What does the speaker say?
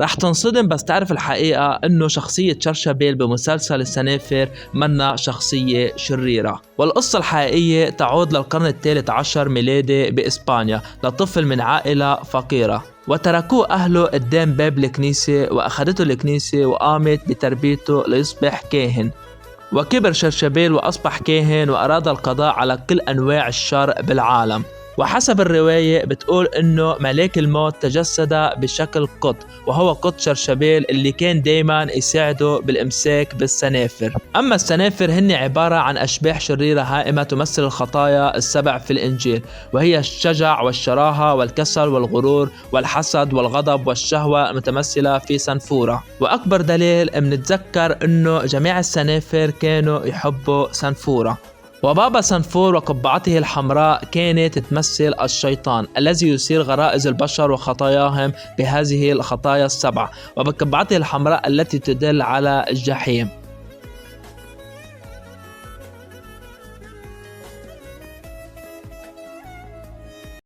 رح تنصدم بس تعرف الحقيقة إنه شخصية شرشبيل بمسلسل السنافر منا شخصية شريرة. والقصة الحقيقية تعود للقرن الثالث عشر ميلادي بإسبانيا لطفل من عائلة فقيرة، وتركوه أهله قدام باب الكنيسة، وأخذته الكنيسة وقامت بتربيته ليصبح كاهن. وكبر شرشبيل وأصبح كاهن وأراد القضاء على كل أنواع الشر بالعالم. وحسب الرواية بتقول إنه ملاك الموت تجسد بشكل قط، وهو قط شرشبيل اللي كان دايما يساعده بالإمساك بالسنافر. أما السنافر هن عبارة عن أشباح شريرة هائمة تمثل الخطايا السبع في الإنجيل، وهي الشجع والشراهة والكسل والغرور والحسد والغضب والشهوة المتمثلة في سنفورة. وأكبر دليل منتذكر إنه جميع السنافر كانوا يحبوا سنفورة. وبابا سنفور وقبعته الحمراء كانت تمثل الشيطان الذي يثير غرائز البشر وخطاياهم بهذه الخطايا السبع، وبقبعته الحمراء التي تدل على الجحيم.